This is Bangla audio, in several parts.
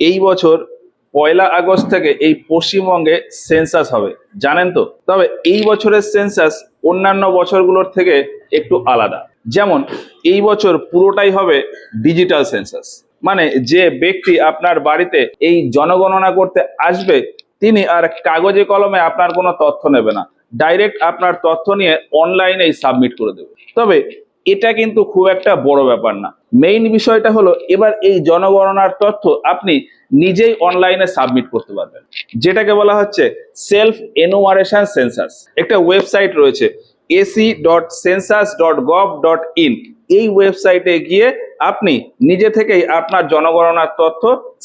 এই বছর 1 আগস্ট থেকে এই পশ্চিমবঙ্গে সেন্সাস হবে, জানেন তো? তবে এই বছরের সেন্সাস অন্যান্য বছরগুলোর থেকে একটু আলাদা। যেমন এই বছর পুরোটাই হবে ডিজিটাল সেন্সাস, মানে যে ব্যক্তি আপনার বাড়িতে এই জনগণনা করতে আসবে তিনি আর কাগজে কলমে আপনার কোনো তথ্য নেবে না, ডাইরেক্ট আপনার তথ্য নিয়ে অনলাইনেই সাবমিট করে দেবে। তবে এটা কিন্তু খুব একটা বড় ব্যাপার না। মেইন বিষয়টা হলো এবার এই জনগণনার তথ্য আপনি নিজেই অনলাইনে সাবমিট করতে পারবেন, যেটাকে বলা হচ্ছে সেলফ এনুমারেশন সেন্সাস। একটা ওয়েবসাইট রয়েছে ac.census.gov.in। এই ওয়েবসাইটে গিয়ে আপনি নিজে থেকেই আপনার জনগণনার তথ্য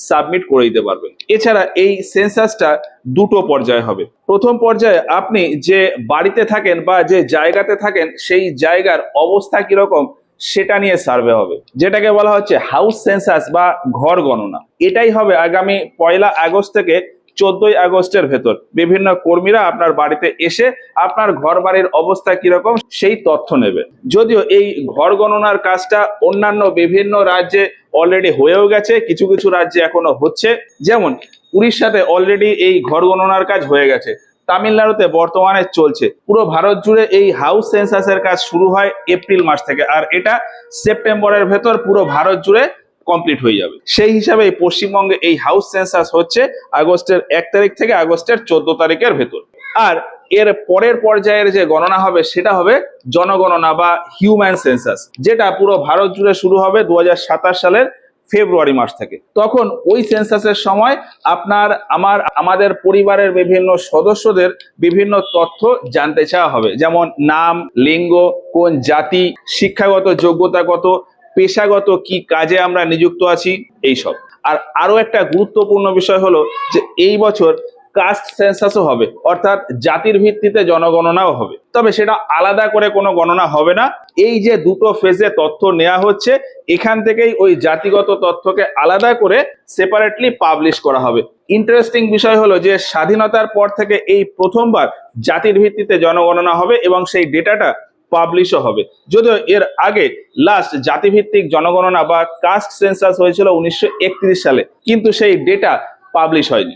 সাবমিট করে দিতে পারবেন। এছাড়া এই সেন্সাসটা দুটো পর্যায়ে হবে। প্রথম পর্যায়ে আপনি যে বাড়িতে থাকেন বা যে জায়গাতে থাকেন সেই জায়গার অবস্থা কিরকম সেটা নিয়ে সার্ভে হবে, যেটাকে বলা হচ্ছে হাউস সেন্সাস বা ঘর গণনা। এটাই হবে আগামী 1 আগস্ট থেকে 14 আগস্টের ভেতর। বিভিন্ন কর্মীরা আপনার বাড়িতে এসে আপনার ঘর বাড়ির অবস্থা কিরকম সেই তথ্য নেবে। যদিও এই ঘর গণনার কাজটা অন্যান্য বিভিন্ন রাজ্যে অলরেডি হয়েও গেছে, কিছু কিছু রাজ্যে এখনো হচ্ছে। যেমন উড়িষ্যাতে অলরেডি এই ঘর গণনার কাজ হয়ে গেছে, তামিলনাড়ুতে বর্তমানে চলছে। পুরো ভারত জুড়ে এই হাউস সেন্সাসের কাজ শুরু হয় এপ্রিল মাস থেকে, আর এটা সেপ্টেম্বরের ভেতর পুরো ভারত জুড়ে কমপ্লিট হয়ে যাবে। সেই হিসাবে পশ্চিমবঙ্গে এই হাউস সেন্সাস হচ্ছে আগস্টের 1 তারিখ থেকে আগস্টের 14 তারিখের ভেতর। আর এর পরের পর্যায়ের যে গণনা হবে সেটা হবে জনগণনা বা হিউম্যান সেন্সাস, যেটা পুরো ভারত জুড়ে শুরু হবে 2027 সালের ফেব্রুয়ারি মাস থেকে। তখন ওই সেন্সাসের সময় আপনার আমাদের পরিবারের বিভিন্ন সদস্যদের বিভিন্ন তথ্য জানতে চাওয়া হবে, যেমন নাম, লিঙ্গ, কোন জাতি, শিক্ষাগত যোগ্যতা কত, পেশাগত কি কাজে আমরা নিযুক্ত আছি, এইসব। আর আরো একটা গুরুত্বপূর্ণ বিষয় হলো যে এই বছর কাস্ট সেন্সাসও হবে, অর্থাৎ জাতির ভিত্তিতে জনগণনাও হবে। তবে সেটা আলাদা করে কোনো গণনা হবে না। এই যে দুটো ফেজে তথ্য নেওয়া হচ্ছে, এখান থেকেই ওই জাতিগত তথ্যকে আলাদা করে সেপারেটলি পাবলিশ করা হবে। ইন্টারেস্টিং বিষয় হলো যে স্বাধীনতার পর থেকে এই প্রথমবার জাতির ভিত্তিতে জনগণনা হবে এবং সেই ডেটাটা পাবলিশও হবে। যদিও এর আগে লাস্ট জাতিভিত্তিক জনগণনা বা কাস্ট সেন্সাস হয়েছিল 1931 সালে, কিন্তু সেই ডেটা পাবলিশ হয়নি।